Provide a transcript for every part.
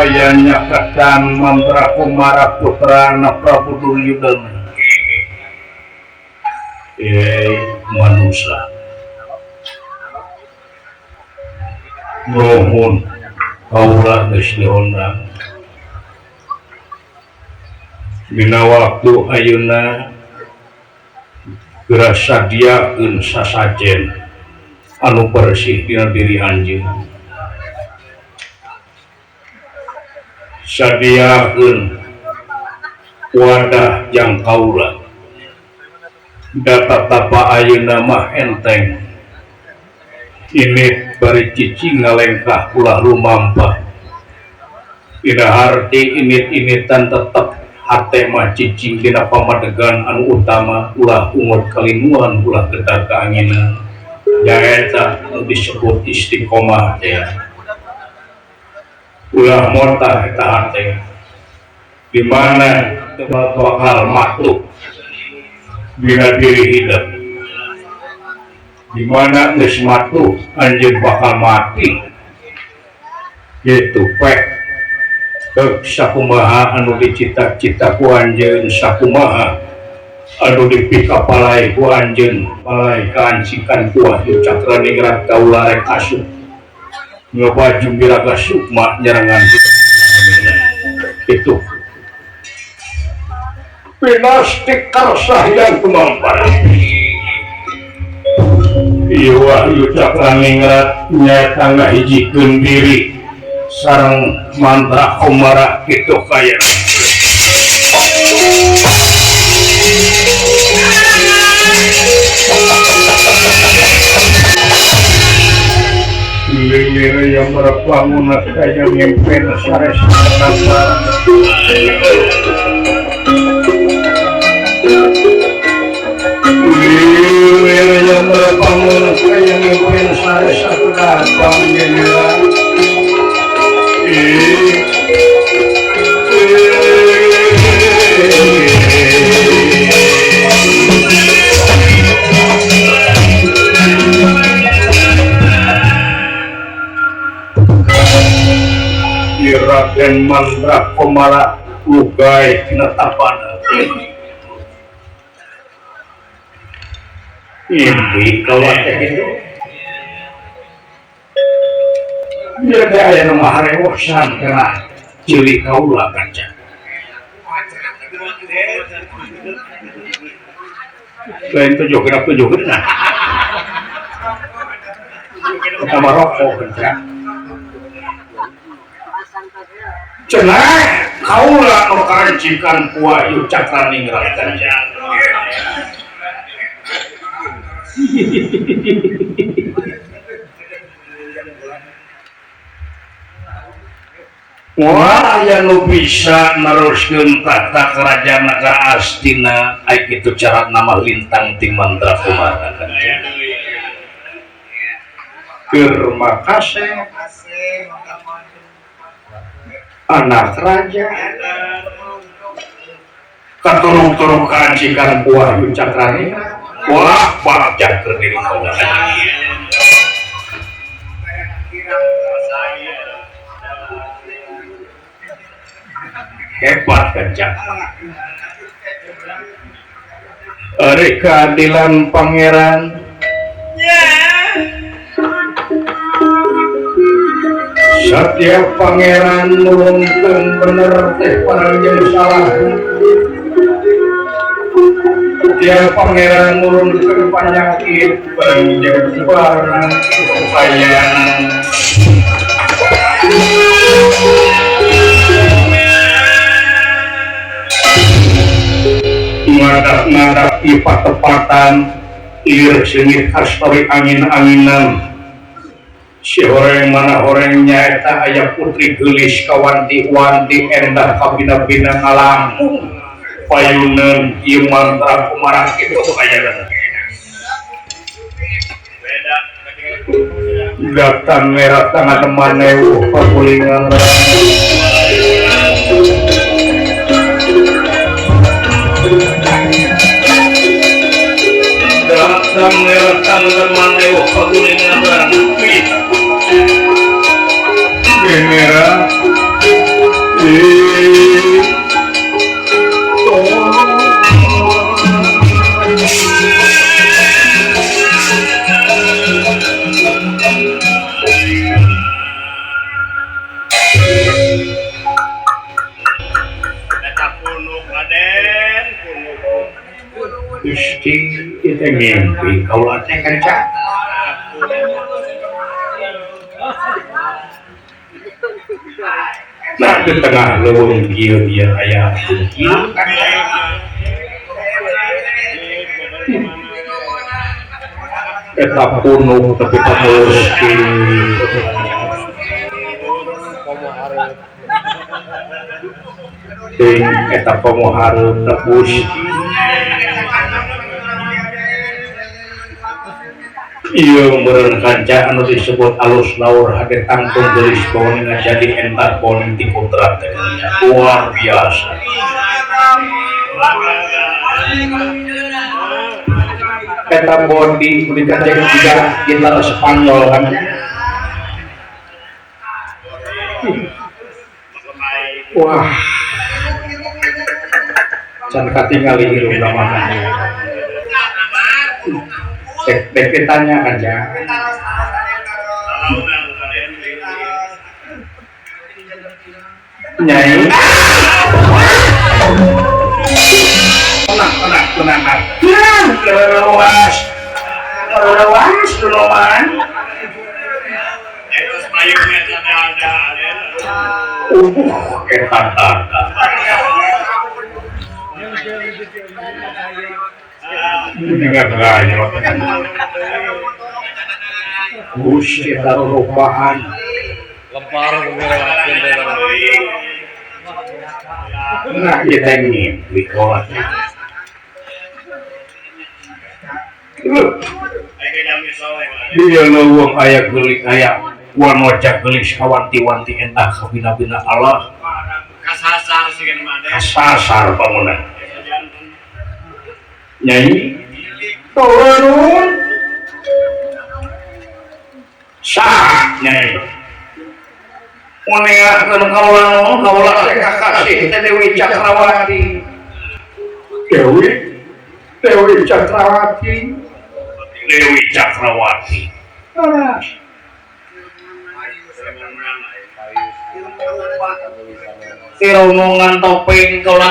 ayahnya kedan mantra kumara putra Prabu Duryudana. Manusia nuhun kaulah geus diundang dina waktu ayeuna geura sadiakeun sasajen anu bersih dina diri anjeun, sadiakeun wadah jang kaulah data tapa ayeuna mah enteng ini bari cicing ngalengkah ulah lumampah tidak arti init-initan tetap hate mah cicing dina pamadegan anu utama ulah umur kalinuan ulah getar keanginan jaeta disebut istiqomah ya ulah motah eta hate di mana bakal makhluk bila diri hidup dimana geus matu anjeun bakal mati gitu pek sakumaha anu dicita-cita ku anjeun sakumaha anu dipikapalai ku anjeun palai kaancikan ku Wahyu Cakraningrat kaula rek asup nyoba jumbiraga sukma nyerangan itu pinastik karsah yang kemampar ieu Wahyu Cakraningrat nyata ngahijikeun diri sareng mantra kumara kitu kaya lilira yang berpangunat kaya ngimpen sares nasa lilira yang berpangunat kaya ngimpen sares satu datang lilira Raden mantra komara lugai kinatapana ini kawat itu biar dia aya nu maharewosan kana cilik kaula kanca lain tujuh nah sama rokok kanca cenah kaula anu karancikan ku Wahyu Cakraningrat kanca wah aya nu bisa neruskeun tata kerajaan nagara Astina ai kitu cara nama lintang ti mantra kumara kanca keur makasih anak raja katurung-turung kaancikan ku Wahyu Cakraningrat wah bagja keur diri kaula hebat kanca ari keadilan pangeran setiap pangeran nurunkeun bener teh paranjeun salah setiap pangeran nurunkeun panyakit paranjeun barang kepayanan ngadak-ngadak ipat-tepatan ieu seungit kastori angin-anginan si horeng mana horengnya eta aya putri geulis kawanti-wanti endah kabina-bina ngalampung payuneun ieu mantra kumara kitu kaya datang merah tengah temaneu pakulingan datang merah tengah temaneu pakulingan merah Gusti kita mimpi kaulah teh kanca. Nah di tengah leuweung kieu dia aya kieu kanca. Eta punuk tapi pamulus ting eta pamohareup tebus ieu meureun kanca anu disebut alus laur hade tangtung geulis bawaning jadi entar bawaning ti putra teh luar biasa. Eta bodi kudu dicek juga gitar Spanyol kan. Wah. Can katingali irungna mana. Dek ditanya kan ya. Nyai. Tenang. Lewas, Loman. Itu semayungnya ada. Ketata. Dengan gaya. Gusti tarupaan. Lempar melewatkan nah kita ngimpi kolak. Dia leuweung aya geulis aya wanoja geulis kawanti-wanti entah kabina-bina Allah. Kasasar sigan mah. Kasasar bangunan. Nyai turun sah nyai menengahkan kaulah kasih Dewi Cakrawati Dewi Cakrawati rombongan topeng kaulah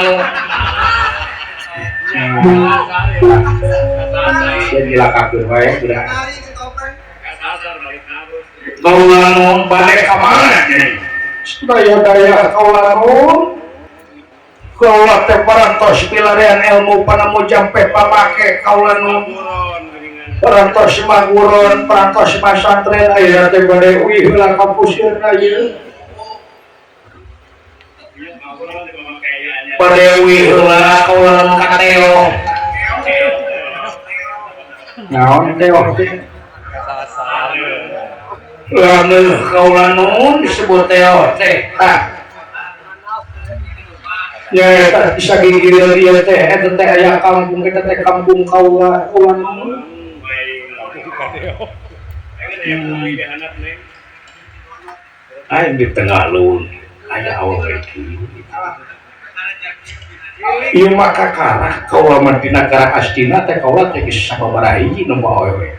jadi lakakeun wae budak kaulah balik ka mana daya kaulah teh parantos pilarian ilmu panamu jampe pamake kaulah parantos maguron parantos pasantren aya teh bade uih heula kampusieun ieu bade uih heula kaulah kateo naon teo lalu kaulah nun disebut teo teh ya tak bisa gigil dia teh eta teh aya kampung kita teh kampung kaulah nun aing di tengah leuweung aya awewe kieu ieu mah kakarah kaulah mah di nagara Astina teh kaulah teh geus sababaraha hiji nu awewe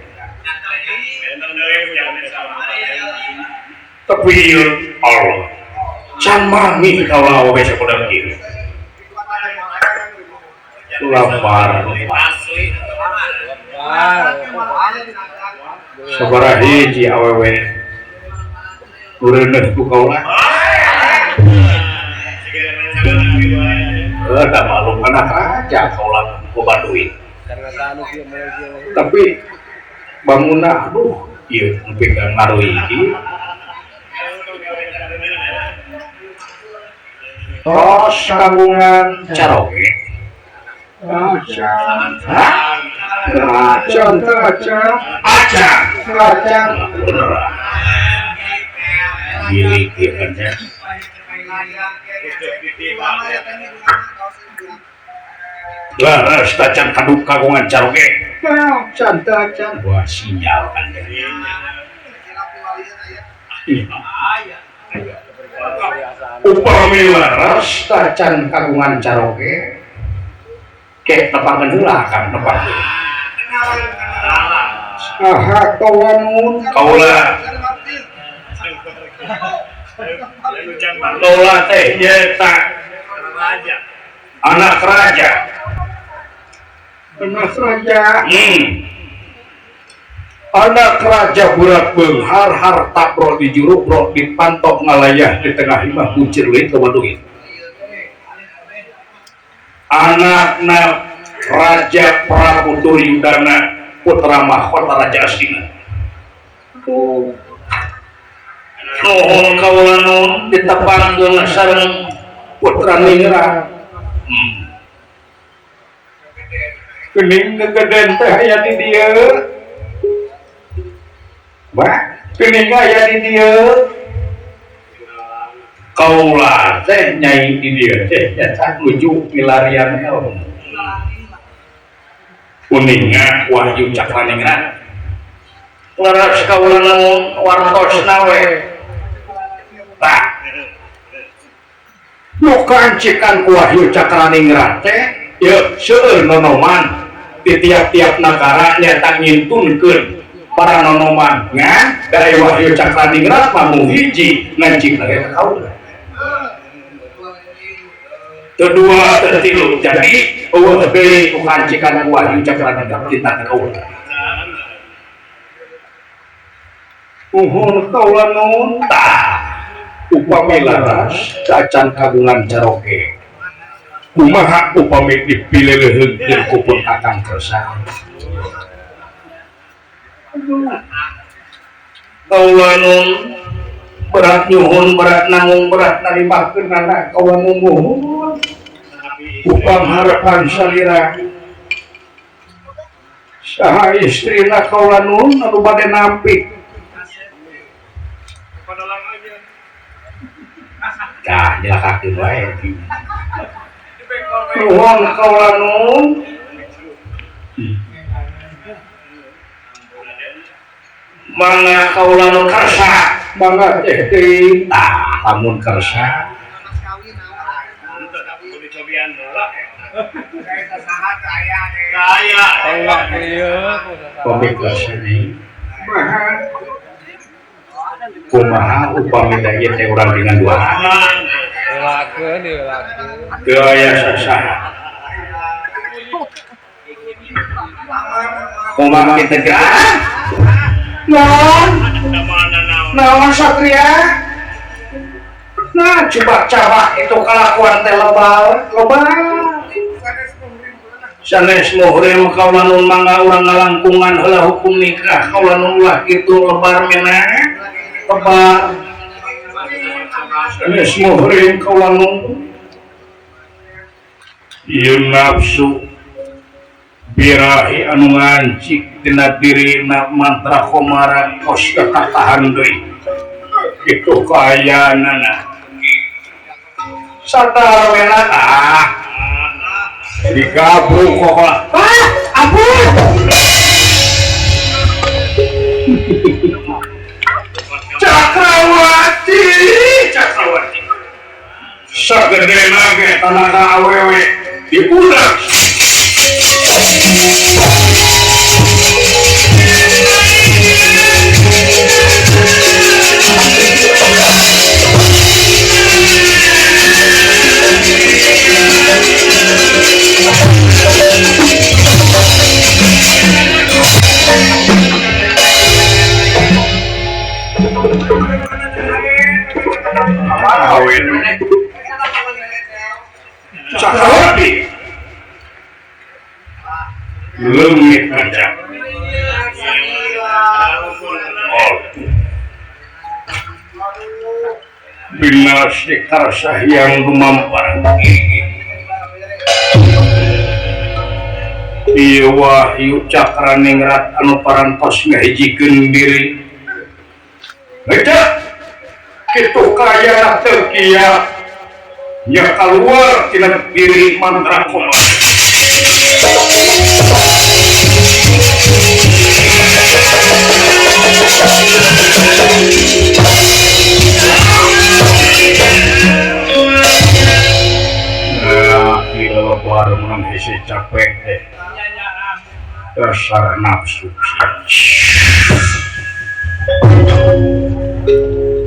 tapi Allah can mami kaulah awewe sakuda kieu lapar sabaraha hiji awewe ureuneuh ku kaulah ada maklum anak raja kaulah loba duit tapi bangunna aduh ieu nepi ka ngaruhi ieu tos kagungan caroge acang milik ieu kan ya laras tacan kaduk kagungan caroge can wah sinyal kan upami laras tacan kagungan caroge kek tepangan heula kan tepangan aha kaulah teh nyata anak raja anak raja. Anak raja berat benghar harta bro di juru bro dipantok ngalayah di tengah imah kuncir leuit kewaduh. Anakna Raja Prabu Duryudana putra mahkota Raja Astina. Nuhun kaula nuhun ditepangkeun sareng putra Ningrat. Kening gegeden teh aya di dieu. Bah, kening aya di dieu. Kaula teh nyai di dieu teh nyaca nuju milarian helm. Kuninga Wahyu Cakraningrat. Laras kaula nu wartosna we. Tah. Nu kancikan ku Wahyu Cakraningrat teh ye seueur nonoman di tiap-tiap nagara nyata ngintunkeun para nonoman ngan dari Wahyu Cakraningrat mah hiji ngancing lagi kaula. Kedua tertilu jadi beli kancikan Wahyu Cakraningrat kita kaula. Uhun kaula nun tah upami laras kacan kagungan Caroke. Kumaha upami dipilih leheungkeun ku pun Kakang Kersa. Kaula nun berat nyuhun berat nanggung berat narimakeun anak kaula nuhun. Upam harapan salira saha istrina kaula nun anu bade nampik. Tah nyelakakeun wae. Nuhun kaula nun. Mangga kaula nu karsa, mangga teh teuing tah lamun karsa. Kumaha upami daya teh urang dengan dua lakeun teu aya sasaha. Kumaha kitu teh naon satria. Nah coba itu kelakuan teh lebal sanes muhrim kaula nun mangga urang ngalangkungan heula hukum nikah kaula nun ulah kitu lebar meneh lebar sanes muhrim kaula nun ieu nafsu birahi anu ngancik tina dirina mantra komara kos katahan deui kitu kaayana sadar mena digabung kok ampun Cakrawati sagede nage tanah awewe diudak Cakrawati leungit kaca binas dikarsa yang gumampar ieu Wahyu Cakraningrat anu parantos ngahijikeun diri ngecek kitu kaya teu kieu nya keluar tina diri mantra koma lebar menang hisi capek teh dasar nafsu.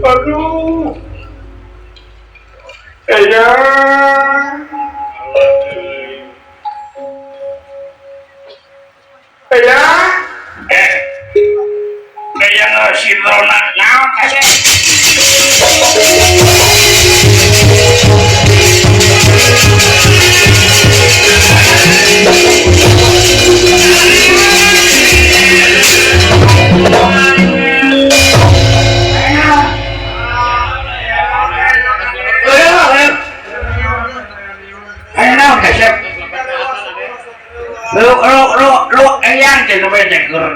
Aduh lu ayang jangan sampai ceker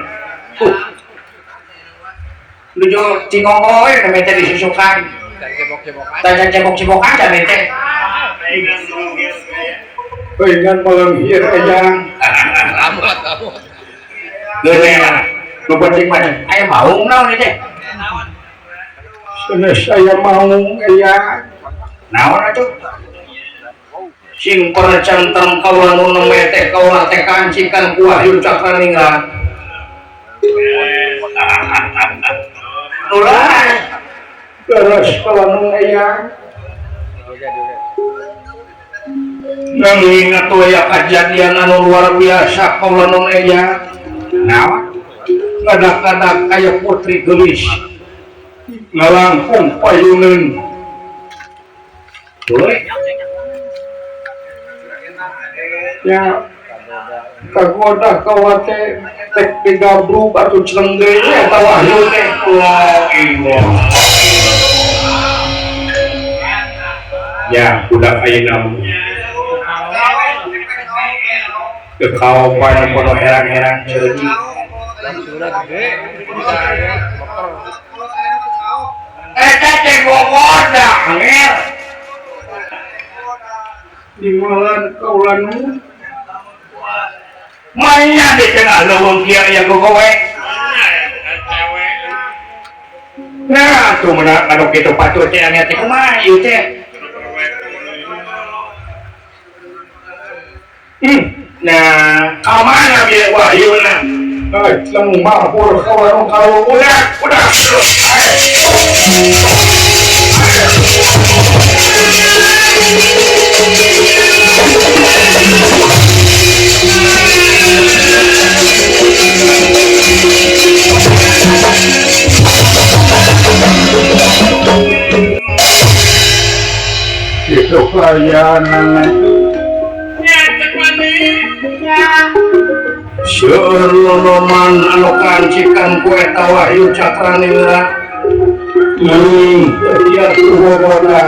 lu jual cingonggoy namanya tadi disusukan dan cebok-cebokan dan ente pengen melengkir ayang gede lu penting mana ayam mau naon ente saya mau ayang naon atuh sing percantam kawan nu mete kawan teh kancingkan ku Wahyu Cakraningrat ulah terus kawan aya nang ingat aya kejadian anu luar biasa kawan aya naon kadang-kadang aya putri gelis ngalangkung payuneun boleh ya kagoda kawate tek digabru batu celengge eta Wahyu teh ya budak ayeuna kekaopan pono herang-herang ceudi eta teh gogoda angel di malan kaulanu mainnya di tengah leuweung kieu aya gogowe nah tuh menak anu kitu patut teh anya teh kumaha ieu teh nah kamana bieu Wahyuna leng mabur ka warung kalau udah itu pelayanan Seueuh anu kancikan ku eta Wahyu Cakraningrat ieu tuh boboda